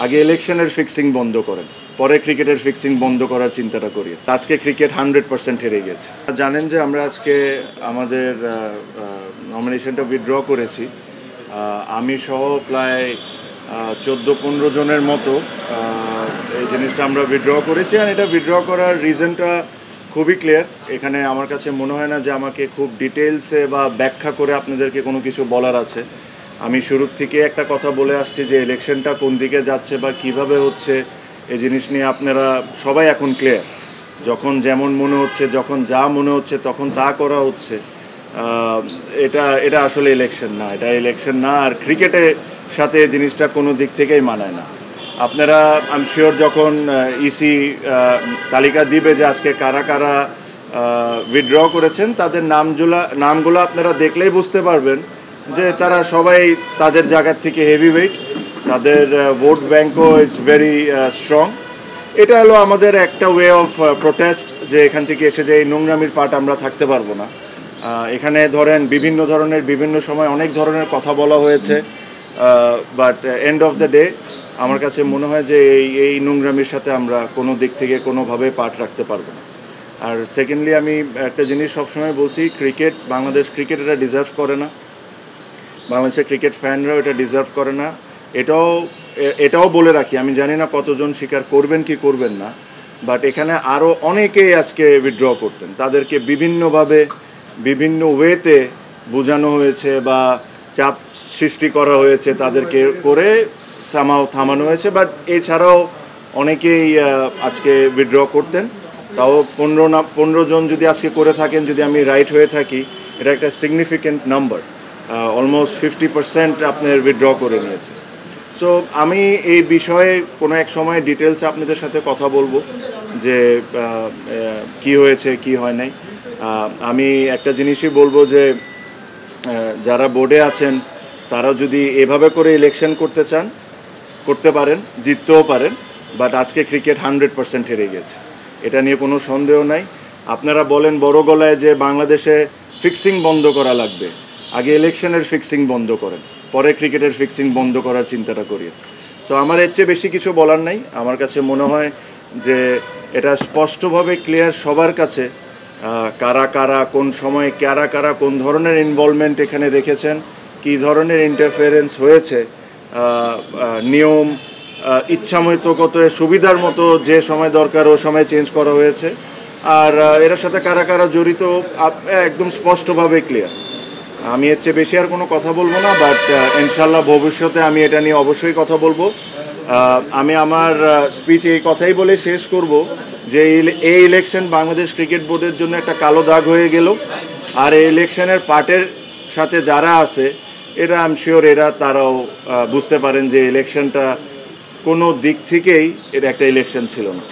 আগে ইলেকশনের ফিক্সিং বন্ধ করেন, পরে ক্রিকেটের ফিক্সিং বন্ধ করার চিন্তাটা করি। আজকে ক্রিকেট 100% হেরে গেছে। জানেন যে আমরা আজকে আমাদের নমিনেশনটা উইথড্র করেছি। আমি সহ প্রায় 14-15 জনের মতো এই জিনিসটা আমরা উইথড্র করেছি। আর এটা উইথড্র করার রিজনটা খুবই ক্লিয়ার। এখানে আমার কাছে মনে হয় না যে আমাকে খুব ডিটেলসে বা ব্যাখ্যা করে আপনাদেরকে কোনো কিছু বলার আছে। আমি শুরুর থেকে একটা কথা বলে আসছি যে ইলেকশনটা কোন দিকে যাচ্ছে বা কিভাবে হচ্ছে এই জিনিস নিয়ে আপনারা সবাই এখন ক্লিয়ার। যখন যেমন মনে হচ্ছে, যখন যা মনে হচ্ছে তখন তা করা হচ্ছে। এটা আসলে ইলেকশন না, এটা ইলেকশন না। আর ক্রিকেটের সাথে জিনিসটা কোনো দিক থেকেই মানায় না। আপনারা আমি শিওর যখন ইসি তালিকা দিবে যে আজকে কারা কারা উইথড্র করেছেন, তাদের নামগুলো আপনারা দেখলেই বুঝতে পারবেন যে তারা সবাই তাদের জায়গার থেকে হেভিওয়েট, তাদের ভোট ব্যাঙ্কও ইটস ভেরি স্ট্রং। এটা হলো আমাদের একটা ওয়ে অফ প্রোটেস্ট, যে এখান থেকে এসে যে এই নোংরামির পার্ট আমরা থাকতে পারবো না। এখানে ধরেন বিভিন্ন ধরনের বিভিন্ন সময় অনেক ধরনের কথা বলা হয়েছে, but end of the day আমার কাছে মনে হয় যে এই নোংরামির সাথে আমরা কোনো দিক থেকে কোনোভাবে পার্ট রাখতে পারবো না। আর সেকেন্ডলি আমি একটা জিনিস সবসময় বলছি, ক্রিকেট, বাংলাদেশ ক্রিকেট এটা ডিজার্ভ করে না, বাংলাদেশের ক্রিকেট ফ্যানরাও এটা ডিজার্ভ করে না। এটাও বলে রাখি, আমি জানি না কতজন স্বীকার করবেন কি করবেন না, বাট এখানে আরও অনেকেই আজকে উইথড্র করতেন। তাদেরকে বিভিন্নভাবে বিভিন্ন ওয়েতে বোঝানো হয়েছে বা চাপ সৃষ্টি করা হয়েছে, তাদেরকে করে থামানো হয়েছে। বাট এছাড়াও অনেকেই আজকে উইথড্র করতেন। তাও 15 জন যদি আজকে করে থাকেন, যদি আমি রাইট হয়ে থাকি, এটা একটা সিগনিফিক্যান্ট নাম্বার। অলমোস্ট 50% আপনার উইথড্র করে নিয়েছে। সো আমি এই বিষয়ে কোনো এক সময় ডিটেলসে আপনাদের সাথে কথা বলবো যে কি হয়েছে কি হয় নাই। আমি একটা জিনিসই বলবো যে যারা বোর্ডে আছেন তারা যদি এভাবে করে ইলেকশন করতে চান করতে পারেন, জিততেও পারেন, বাট আজকে ক্রিকেট 100% হেরে গেছে, এটা নিয়ে কোনো সন্দেহ নাই। আপনারা বলেন বড় গলায় যে বাংলাদেশে ফিক্সিং বন্ধ করা লাগবে, আগে ইলেকশনের ফিক্সিং বন্ধ করেন, পরে ক্রিকেটের ফিক্সিং বন্ধ করার চিন্তাটা করি। সো আমার এর চেয়ে বেশি কিছু বলার নাই। আমার কাছে মনে হয় যে এটা স্পষ্টভাবে ক্লিয়ার সবার কাছে, কারা কারা কোন সময়ে কারা কারা কোন ধরনের ইনভলভমেন্ট এখানে রেখেছেন, কী ধরনের ইন্টারফারেন্স হয়েছে। নিয়ম ইচ্ছামতো কত সুবিধার মতো যে সময় দরকার ও সময় চেঞ্জ করা হয়েছে। আর এর সাথে কারা কারা জড়িত একদম স্পষ্টভাবে ক্লিয়ার। আমি এর চেয়ে বেশি আর কোনো কথা বলবো না, বাট ইনশাল্লাহ ভবিষ্যতে আমি এটা নিয়ে অবশ্যই কথা বলবো। আমি আমার স্পিচ এই কথাই বলে শেষ করব যে এই ইলেকশন বাংলাদেশ ক্রিকেট বোর্ডের জন্য একটা কালো দাগ হয়ে গেল। আর এই ইলেকশনের পার্টের সাথে যারা আছে এরা আই এম শিওর তারাও বুঝতে পারেন যে ইলেকশনটা কোনো দিক থেকেই এটা একটা ইলেকশন ছিল না।